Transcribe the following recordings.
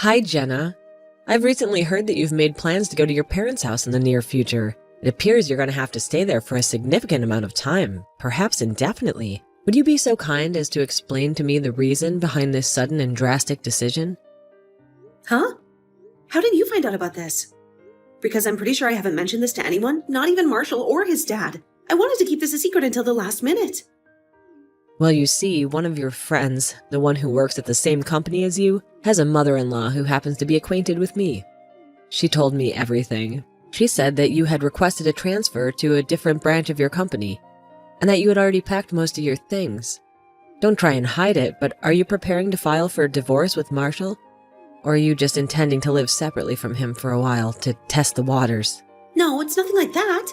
Hi, Jenna. I've recently heard that you've made plans to go to your parents' house in the near future. It appears you're going to have to stay there for a significant amount of time, perhaps indefinitely. Would you be so kind as to explain to me the reason behind this sudden and drastic decision? Huh? How did you find out about this? Because I'm pretty sure I haven't mentioned this to anyone, not even Marshall or his dad. I wanted to keep this a secret until the last minute. Well, you see, one of your friends, the one who works at the same company as you, has a mother-in-law who happens to be acquainted with me. She told me everything. She said that you had requested a transfer to a different branch of your company, and that you had already packed most of your things. Don't try and hide it, but are you preparing to file for divorce with Marshall? Or are you just intending to live separately from him for a while to test the waters? No, it's nothing like that.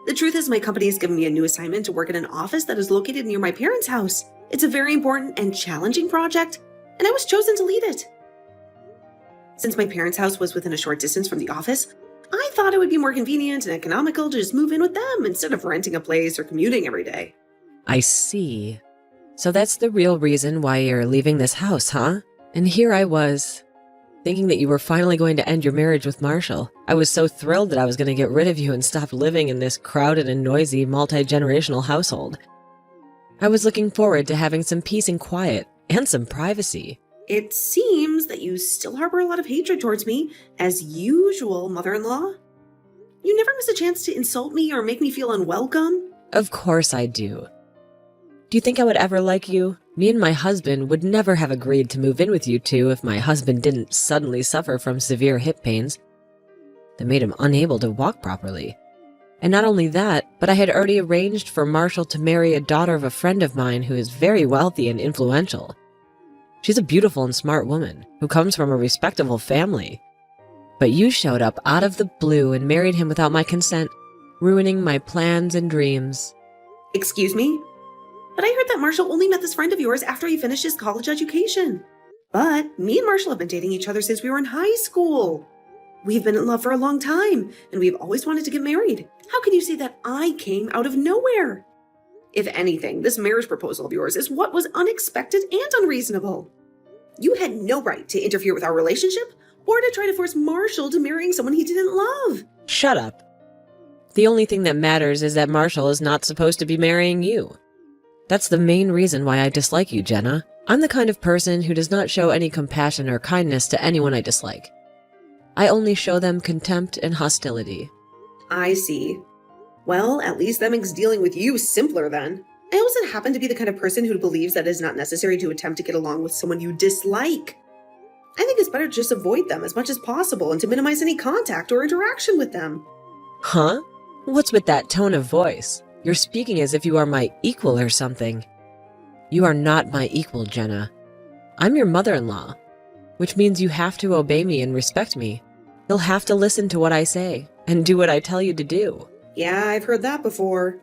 The truth is my company has given me a new assignment to work in an office that is located near my parents' house. It's a very important and challenging project, and I was chosen to lead it. Since my parents' house was within a short distance from the office, I thought it would be more convenient and economical to just move in with them instead of renting a place or commuting every day. I see. So that's the real reason why you're leaving this house, huh? And here I was, thinking that you were finally going to end your marriage with Marshall. I was so thrilled that I was going to get rid of you and stop living in this crowded and noisy, multi-generational household. I was looking forward to having some peace and quiet, and some privacy. It seems that you still harbor a lot of hatred towards me, as usual, mother-in-law. You never miss a chance to insult me or make me feel unwelcome. Of course I do. Do you think I would ever like you? Me and my husband would never have agreed to move in with you two if my husband didn't suddenly suffer from severe hip pains that made him unable to walk properly. And not only that, but I had already arranged for Marshall to marry a daughter of a friend of mine who is very wealthy and influential. She's a beautiful and smart woman who comes from a respectable family. But you showed up out of the blue and married him without my consent, ruining my plans and dreams. Excuse me? But I heard that Marshall only met this friend of yours after he finished his college education. But me and Marshall have been dating each other since we were in high school. We've been in love for a long time, and we've always wanted to get married. How can you say that I came out of nowhere? If anything, this marriage proposal of yours is what was unexpected and unreasonable. You had no right to interfere with our relationship or to try to force Marshall to marrying someone he didn't love. Shut up. The only thing that matters is that Marshall is not supposed to be marrying you. That's the main reason why I dislike you, Jenna. I'm the kind of person who does not show any compassion or kindness to anyone I dislike. I only show them contempt and hostility. I see. Well, at least that makes dealing with you simpler then. I also happen to be the kind of person who believes that it is not necessary to attempt to get along with someone you dislike. I think it's better to just avoid them as much as possible and to minimize any contact or interaction with them. Huh? What's with that tone of voice? You're speaking as if you are my equal or something. You are not my equal, Jenna. I'm your mother-in-law, which means you have to obey me and respect me. You'll have to listen to what I say and do what I tell you to do. Yeah, I've heard that before.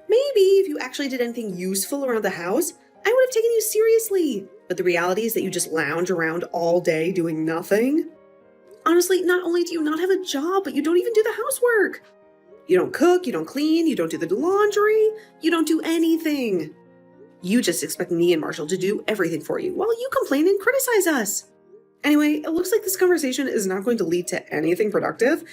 Maybe if you actually did anything useful around the house, I would have taken you seriously. But the reality is that you just lounge around all day doing nothing. Honestly, not only do you not have a job, but you don't even do the housework. You don't cook, you don't clean, you don't do the laundry, you don't do anything. You just expect me and Marshall to do everything for you while you complain and criticize us. Anyway, it looks like this conversation is not going to lead to anything productive,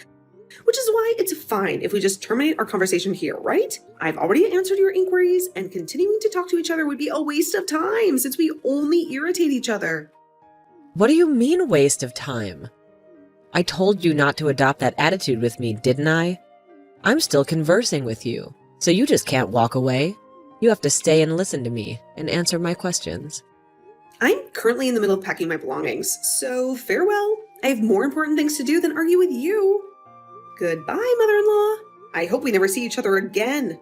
which is why it's fine if we just terminate our conversation here, right? I've already answered your inquiries, and continuing to talk to each other would be a waste of time since we only irritate each other. What do you mean, waste of time? I told you not to adopt that attitude with me, didn't I? I'm still conversing with you, so you just can't walk away. You have to stay and listen to me and answer my questions. I'm currently in the middle of packing my belongings, so farewell. I have more important things to do than argue with you. Goodbye, mother-in-law. I hope we never see each other again.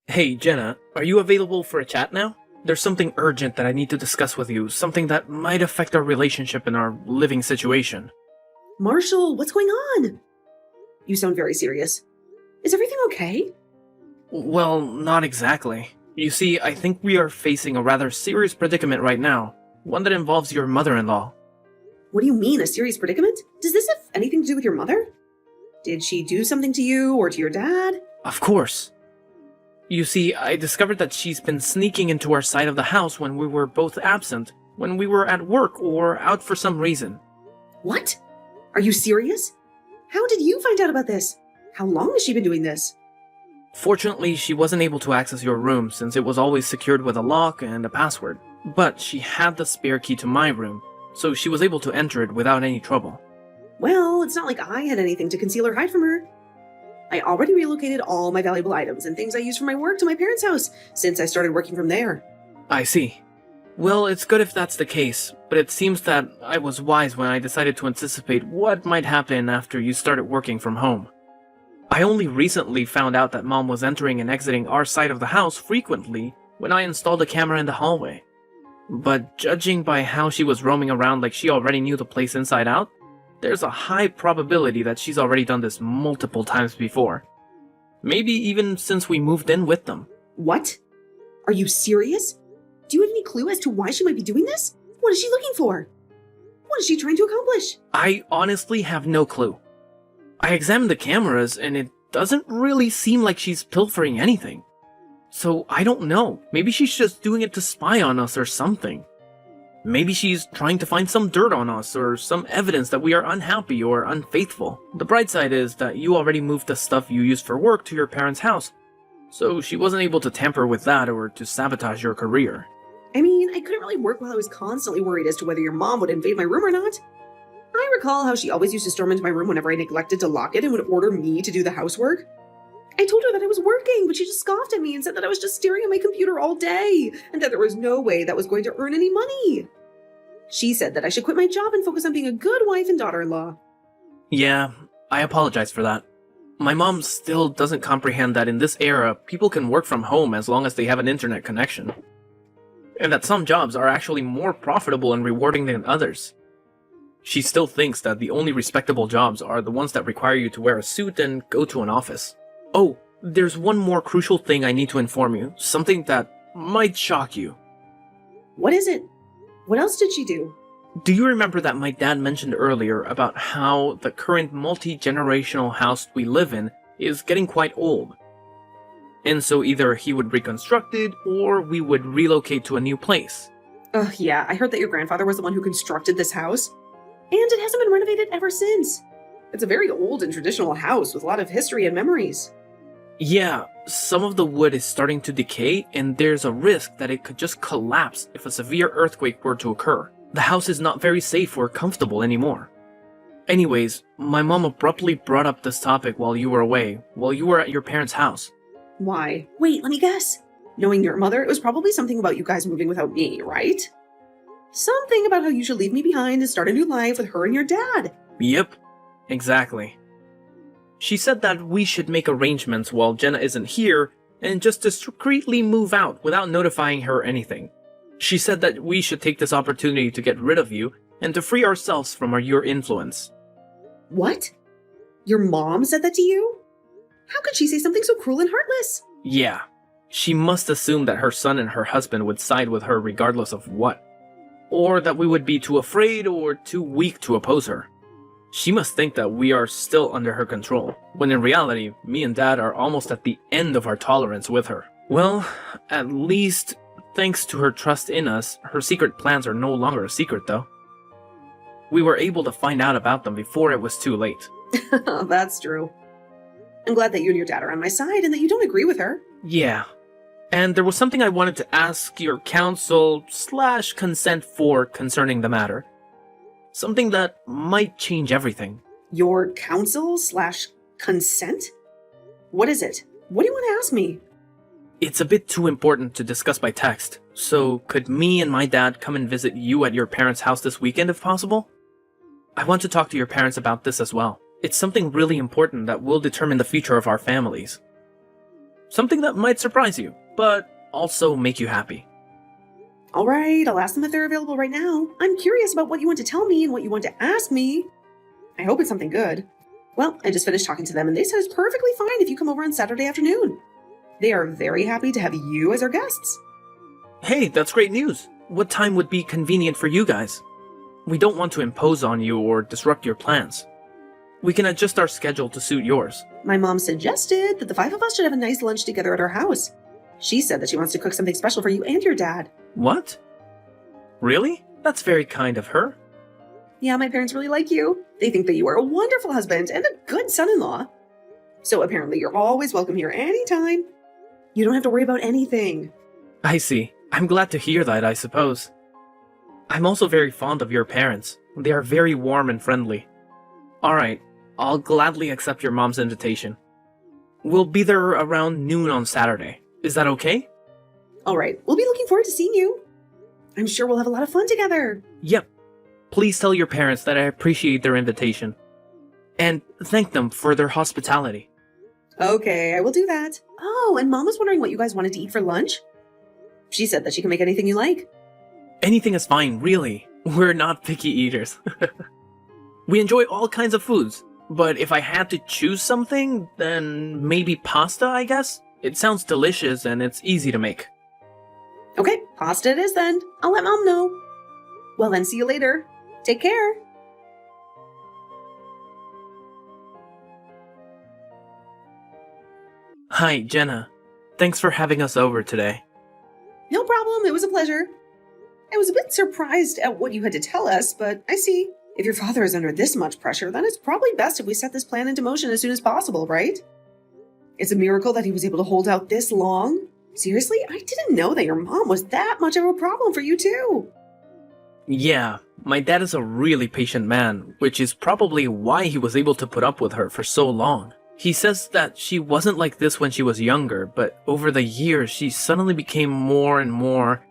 Hey, Jenna, are you available for a chat now? There's something urgent that I need to discuss with you, something that might affect our relationship and our living situation. Marshall, what's going on? You sound very serious. Is everything okay? Well, not exactly. You see, I think we are facing a rather serious predicament right now, one that involves your mother-in-law. What do you mean, a serious predicament? Does this have anything to do with your mother? Did she do something to you or to your dad? Of course. You see, I discovered that she's been sneaking into our side of the house when we were both absent, when we were at work or out for some reason. What? Are you serious? How did you find out about this? How long has she been doing this? Fortunately, she wasn't able to access your room since it was always secured with a lock and a password. But she had the spare key to my room, so she was able to enter it without any trouble. Well, it's not like I had anything to conceal or hide from her. I already relocated all my valuable items and things I use for my work to my parents' house since I started working from there. I see. Well, it's good if that's the case, but it seems that I was wise when I decided to anticipate what might happen after you started working from home. I only recently found out that Mom was entering and exiting our side of the house frequently when I installed a camera in the hallway. But judging by how she was roaming around like she already knew the place inside out, there's a high probability that she's already done this multiple times before. Maybe even since we moved in with them. What? Are you serious? Do you have any clue as to why she might be doing this? What is she looking for? What is she trying to accomplish? I honestly have no clue. I examined the cameras and it doesn't really seem like she's pilfering anything. So I don't know. Maybe she's just doing it to spy on us or something. Maybe she's trying to find some dirt on us or some evidence that we are unhappy or unfaithful. The bright side is that you already moved the stuff you use for work to your parents' house, so she wasn't able to tamper with that or to sabotage your career. I mean, I couldn't really work while I was constantly worried as to whether your mom would invade my room or not. I recall how she always used to storm into my room whenever I neglected to lock it and would order me to do the housework. I told her that I was working, but she just scoffed at me and said that I was just staring at my computer all day and that there was no way that was going to earn any money. She said that I should quit my job and focus on being a good wife and daughter-in-law. Yeah, I apologize for that. My mom still doesn't comprehend that in this era, people can work from home as long as they have an internet connection. And that some jobs are actually more profitable and rewarding than others. She still thinks that the only respectable jobs are the ones that require you to wear a suit and go to an office. Oh, there's one more crucial thing I need to inform you, something that might shock you. What is it? What else did she do? Do you remember that my dad mentioned earlier about how the current multi-generational house we live in is getting quite old? And so either he would reconstruct it or we would relocate to a new place. Oh, yeah, I heard that your grandfather was the one who constructed this house. And it hasn't been renovated ever since. It's a very old and traditional house with a lot of history and memories. Yeah, some of the wood is starting to decay, and there's a risk that it could just collapse if a severe earthquake were to occur. The house is not very safe or comfortable anymore. Anyways, my mom abruptly brought up this topic while you were away, while you were at your parents' house. Why? Wait, let me guess. Knowing your mother, it was probably something about you guys moving without me, right? Something about how you should leave me behind and start a new life with her and your dad. Yep, exactly. She said that we should make arrangements while Jenna isn't here and just discreetly move out without notifying her anything. She said that we should take this opportunity to get rid of you and to free ourselves from your influence. What? Your mom said that to you? How could she say something so cruel and heartless? Yeah, she must assume that her son and her husband would side with her regardless of what. Or that we would be too afraid or too weak to oppose her. She must think that we are still under her control, when in reality, me and Dad are almost at the end of our tolerance with her. Well, at least, thanks to her trust in us, her secret plans are no longer a secret though. We were able to find out about them before it was too late. That's true. I'm glad that you and your dad are on my side and that you don't agree with her. Yeah. And there was something I wanted to ask your counsel/consent for concerning the matter. Something that might change everything. Your counsel/consent? What is it? What do you want to ask me? It's a bit too important to discuss by text, so could me and my dad come and visit you at your parents' house this weekend if possible? I want to talk to your parents about this as well. It's something really important that will determine the future of our families. Something that might surprise you, but also make you happy. All right, I'll ask them if they're available right now. I'm curious about what you want to tell me and what you want to ask me. I hope it's something good. Well, I just finished talking to them and they said it's perfectly fine if you come over on Saturday afternoon. They are very happy to have you as our guests. Hey, that's great news. What time would be convenient for you guys? We don't want to impose on you or disrupt your plans. We can adjust our schedule to suit yours. My mom suggested that the 5 of us should have a nice lunch together at our house. She said that she wants to cook something special for you and your dad. What? Really? That's very kind of her. Yeah, my parents really like you. They think that you are a wonderful husband and a good son-in-law. So apparently you're always welcome here anytime. You don't have to worry about anything. I see. I'm glad to hear that, I suppose. I'm also very fond of your parents. They are very warm and friendly. Alright, I'll gladly accept your mom's invitation. We'll be there around noon on Saturday. Is that okay? All right, we'll be looking forward to seeing you. I'm sure we'll have a lot of fun together. Yep. Please tell your parents that I appreciate their invitation. And thank them for their hospitality. Okay, I will do that. Oh, and Mom was wondering what you guys wanted to eat for lunch. She said that she can make anything you like. Anything is fine, really. We're not picky eaters. We enjoy all kinds of foods, but if I had to choose something, then maybe pasta, I guess? It sounds delicious and it's easy to make. Okay, pasta it is then. I'll let Mom know. Well then, see you later. Take care. Hi, Jenna. Thanks for having us over today. No problem, it was a pleasure. I was a bit surprised at what you had to tell us, but I see. If your father is under this much pressure, then it's probably best if we set this plan into motion as soon as possible, right? It's a miracle that he was able to hold out this long. Seriously, I didn't know that your mom was that much of a problem for you too. Yeah, my dad is a really patient man, which is probably why he was able to put up with her for so long. He says that she wasn't like this when she was younger, but over the years she suddenly became more and more...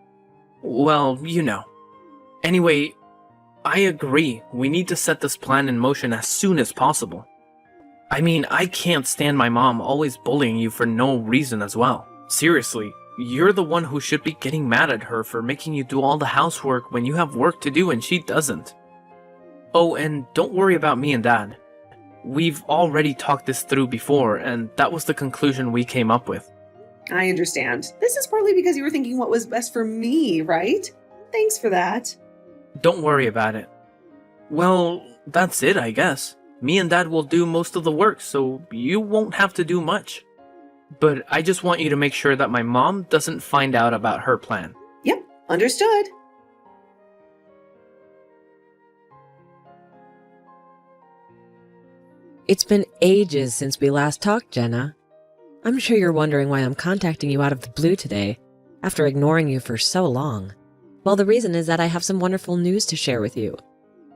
well, you know. Anyway, I agree. We need to set this plan in motion as soon as possible. I mean, I can't stand my mom always bullying you for no reason as well. Seriously, you're the one who should be getting mad at her for making you do all the housework when you have work to do and she doesn't. Oh, and don't worry about me and Dad. We've already talked this through before, and that was the conclusion we came up with. I understand. This is partly because you were thinking what was best for me, right? Thanks for that. Don't worry about it. Well, that's it, I guess. Me and Dad will do most of the work, so you won't have to do much. But I just want you to make sure that my mom doesn't find out about her plan. Yep, understood. It's been ages since we last talked, Jenna. I'm sure you're wondering why I'm contacting you out of the blue today, after ignoring you for so long. Well, the reason is that I have some wonderful news to share with you.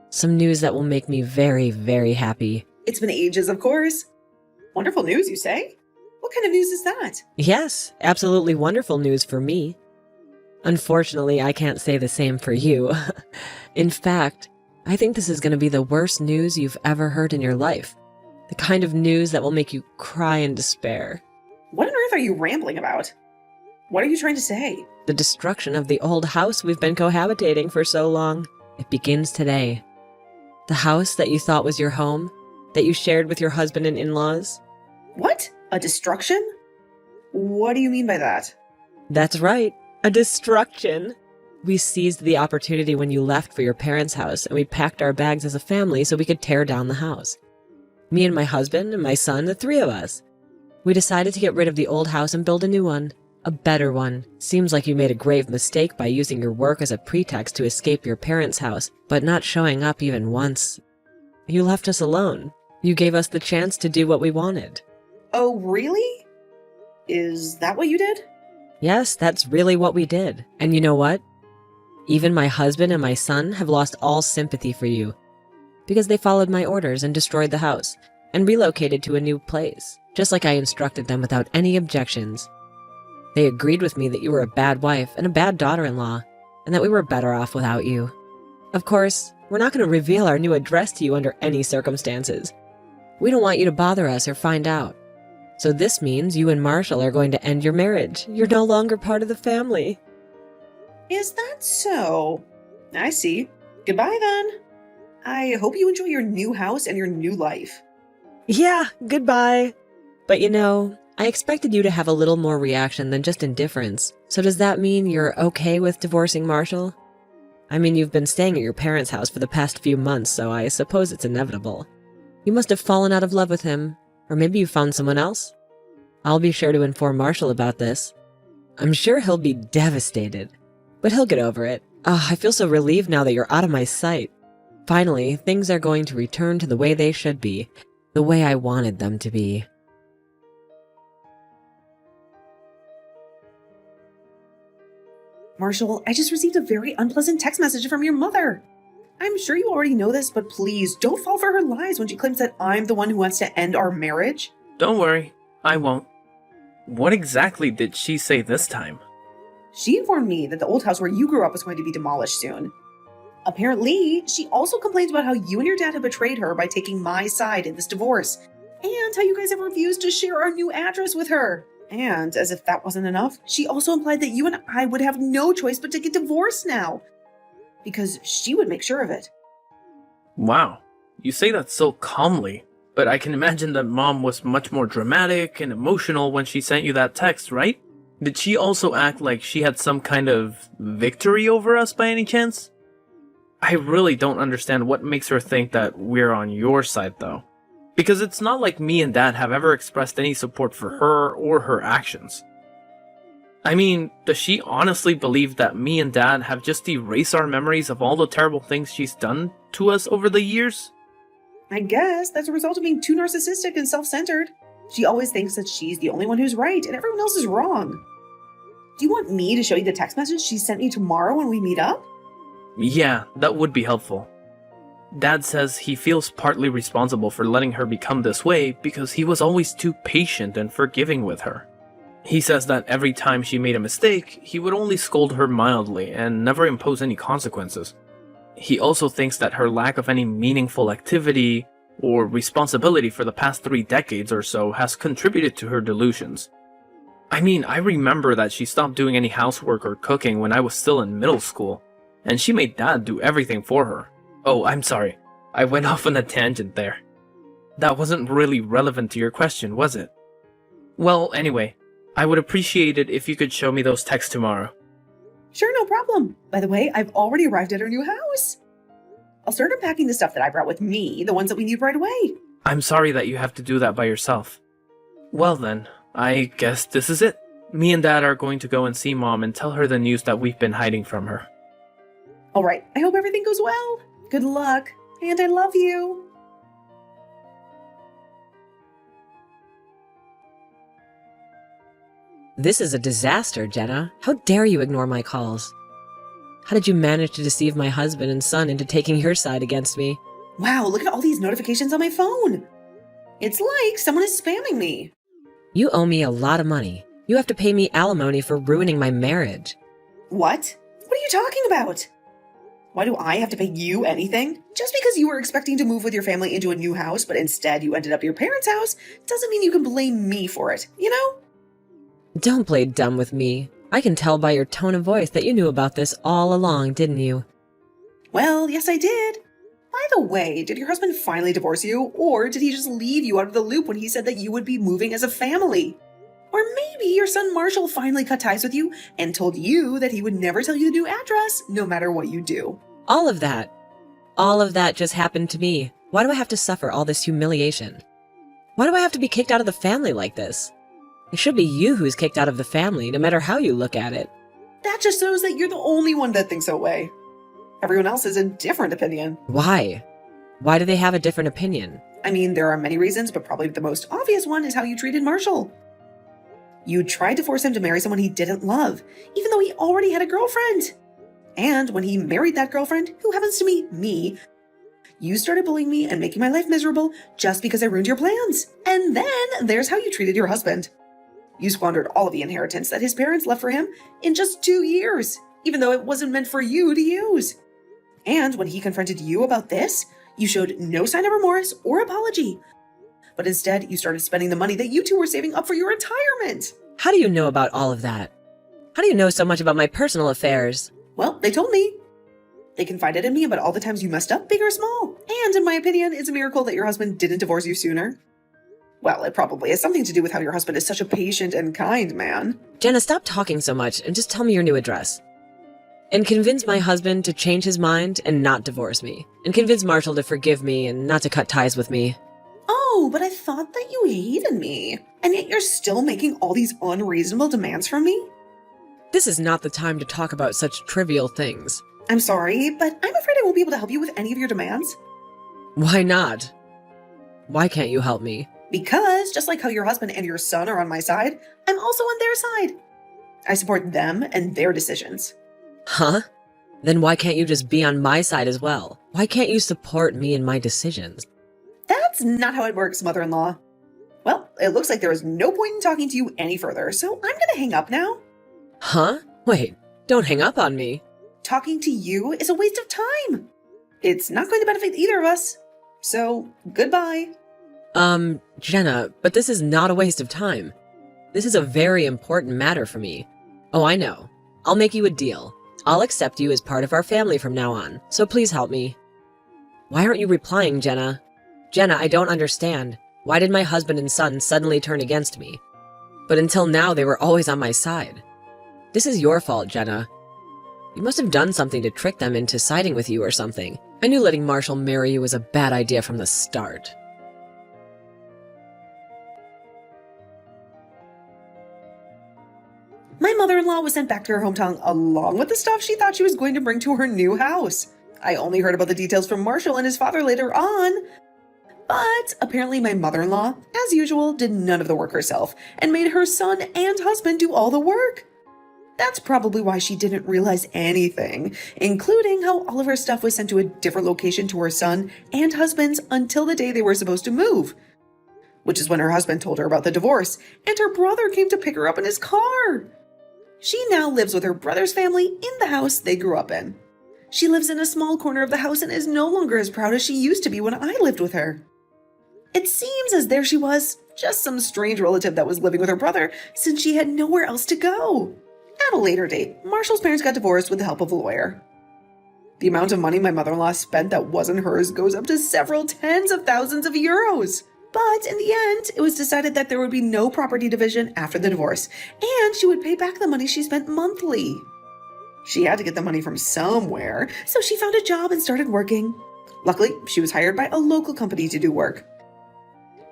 Some news that will make me very, very happy. It's been ages, of course. Wonderful news, you say? What kind of news is that? Yes, absolutely wonderful news for me. Unfortunately, I can't say the same for you. In fact, I think this is going to be the worst news you've ever heard in your life. The kind of news that will make you cry in despair. What on earth are you rambling about? What are you trying to say? The destruction of the old house we've been cohabitating for so long. It begins today. The house that you thought was your home, that you shared with your husband and in-laws. What? A destruction? What do you mean by that? That's right, a destruction. We seized the opportunity when you left for your parents' house, and we packed our bags as a family so we could tear down the house. Me and my husband and my son, the three of us. We decided to get rid of the old house and build a new one. A better one. Seems like you made a grave mistake by using your work as a pretext to escape your parents' house, but not showing up even once. You left us alone. You gave us the chance to do what we wanted. Oh, really? Is that what you did? Yes, that's really what we did. And you know what? Even my husband and my son have lost all sympathy for you, because they followed my orders and destroyed the house, and relocated to a new place, just like I instructed them without any objections. They agreed with me that you were a bad wife and a bad daughter-in-law, and that we were better off without you. Of course, we're not going to reveal our new address to you under any circumstances. We don't want you to bother us or find out. So this means you and Marshall are going to end your marriage. You're no longer part of the family. Is that so? I see. Goodbye then. I hope you enjoy your new house and your new life. Yeah, goodbye. But you know, I expected you to have a little more reaction than just indifference. So does that mean you're okay with divorcing Marshall? I mean, you've been staying at your parents' house for the past few months, so I suppose it's inevitable. You must have fallen out of love with him, or maybe you found someone else. I'll be sure to inform Marshall about this. I'm sure he'll be devastated, but he'll get over it. I feel so relieved now that you're out of my sight. Finally, things are going to return to the way they should be, the way I wanted them to be. Marshall, I just received a very unpleasant text message from your mother. I'm sure you already know this, but please don't fall for her lies when she claims that I'm the one who wants to end our marriage. Don't worry, I won't. What exactly did she say this time? She informed me that the old house where you grew up was going to be demolished soon. Apparently, she also complains about how you and your dad have betrayed her by taking my side in this divorce, and how you guys have refused to share our new address with her. And as if that wasn't enough, she also implied that you and I would have no choice but to get divorced now, because she would make sure of it. Wow, you say that so calmly, but I can imagine that Mom was much more dramatic and emotional when she sent you that text, right? Did she also act like she had some kind of victory over us by any chance? I really don't understand what makes her think that we're on your side, though. Because it's not like me and Dad have ever expressed any support for her or her actions. I mean, does she honestly believe that me and Dad have just erased our memories of all the terrible things she's done to us over the years? I guess that's a result of being too narcissistic and self-centered. She always thinks that she's the only one who's right and everyone else is wrong. Do you want me to show you the text message she sent me tomorrow when we meet up? Yeah, that would be helpful. Dad says he feels partly responsible for letting her become this way because he was always too patient and forgiving with her. He says that every time she made a mistake, he would only scold her mildly and never impose any consequences. He also thinks that her lack of any meaningful activity or responsibility for the past 3 decades or so has contributed to her delusions. I mean, I remember that she stopped doing any housework or cooking when I was still in middle school, and she made Dad do everything for her. Oh, I'm sorry. I went off on a tangent there. That wasn't really relevant to your question, was it? Well, anyway, I would appreciate it if you could show me those texts tomorrow. Sure, no problem. By the way, I've already arrived at our new house. I'll start unpacking the stuff that I brought with me, the ones that we need right away. I'm sorry that you have to do that by yourself. Well then, I guess this is it. Me and Dad are going to go and see Mom and tell her the news that we've been hiding from her. All right, I hope everything goes well. Good luck, and I love you. This is a disaster, Jenna. How dare you ignore my calls? How did you manage to deceive my husband and son into taking your side against me? Wow, look at all these notifications on my phone. It's like someone is spamming me. You owe me a lot of money. You have to pay me alimony for ruining my marriage. What? What are you talking about? Why do I have to pay you anything? Just because you were expecting to move with your family into a new house, but instead you ended up at your parents' house, doesn't mean you can blame me for it, you know? Don't play dumb with me. I can tell by your tone of voice that you knew about this all along, didn't you? Well, yes, I did. By the way, did your husband finally divorce you, or did he just leave you out of the loop when he said that you would be moving as a family? Or maybe your son Marshall finally cut ties with you and told you that he would never tell you the new address, no matter what you do. All of that just happened to me. Why do I have to suffer all this humiliation? Why do I have to be kicked out of the family like this? It should be you who's kicked out of the family, no matter how you look at it. That just shows that you're the only one that thinks that way. Everyone else has a different opinion. Why? Why do they have a different opinion? I mean, there are many reasons, but probably the most obvious one is how you treated Marshall. You tried to force him to marry someone he didn't love, even though he already had a girlfriend. And when he married that girlfriend, who happens to be me, you started bullying me and making my life miserable just because I ruined your plans. And then there's how you treated your husband. You squandered all of the inheritance that his parents left for him in just 2 years, even though it wasn't meant for you to use. And when he confronted you about this, you showed no sign of remorse or apology. But instead, you started spending the money that you two were saving up for your retirement. How do you know about all of that? How do you know so much about my personal affairs? Well, they told me. They confided in me about all the times you messed up, big or small. And in my opinion, it's a miracle that your husband didn't divorce you sooner. Well, it probably has something to do with how your husband is such a patient and kind man. Jenna, stop talking so much and just tell me your new address. And convince my husband to change his mind and not divorce me. And convince Marshall to forgive me and not to cut ties with me. Oh, but I thought that you hated me. And yet you're still making all these unreasonable demands from me? This is not the time to talk about such trivial things. I'm sorry, but I'm afraid I won't be able to help you with any of your demands. Why not? Why can't you help me? Because, just like how your husband and your son are on my side, I'm also on their side. I support them and their decisions. Huh? Then why can't you just be on my side as well? Why can't you support me in my decisions? That's not how it works, mother-in-law. Well, it looks like there is no point in talking to you any further, so I'm gonna hang up now. Huh? Wait, don't hang up on me. Talking to you is a waste of time. It's not going to benefit either of us. So, goodbye. Jenna, but this is not a waste of time. This is a very important matter for me. Oh, I know. I'll make you a deal. I'll accept you as part of our family from now on, so please help me. Why aren't you replying, Jenna? Jenna, I don't understand. Why did my husband and son suddenly turn against me? But until now, they were always on my side. This is your fault, Jenna. You must have done something to trick them into siding with you or something. I knew letting Marshall marry you was a bad idea from the start. My mother-in-law was sent back to her hometown along with the stuff she thought she was going to bring to her new house. I only heard about the details from Marshall and his father later on. But apparently my mother-in-law, as usual, did none of the work herself and made her son and husband do all the work. That's probably why she didn't realize anything, including how all of her stuff was sent to a different location to her son and husband's until the day they were supposed to move. Which is when her husband told her about the divorce, and her brother came to pick her up in his car. She now lives with her brother's family in the house they grew up in. She lives in a small corner of the house and is no longer as proud as she used to be when I lived with her. It seems as there she was, just some strange relative that was living with her brother since she had nowhere else to go. At a later date, Marshall's parents got divorced with the help of a lawyer. The amount of money my mother-in-law spent that wasn't hers goes up to several tens of thousands of euros. But in the end, it was decided that there would be no property division after the divorce, and she would pay back the money she spent monthly. She had to get the money from somewhere, so she found a job and started working. Luckily, she was hired by a local company to do work.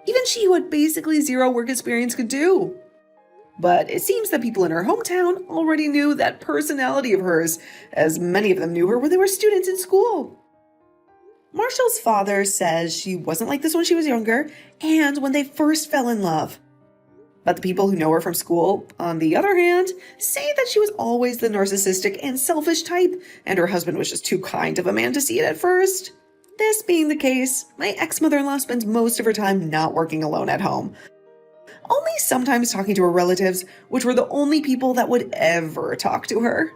Even she, who had basically zero work experience, could do. But it seems that people in her hometown already knew that personality of hers, as many of them knew her when they were students in school. Marshall's father says she wasn't like this when she was younger and when they first fell in love. But the people who know her from school, on the other hand, say that she was always the narcissistic and selfish type, and her husband was just too kind of a man to see it at first. This being the case, my ex-mother-in-law spends most of her time not working alone at home, only sometimes talking to her relatives, which were the only people that would ever talk to her.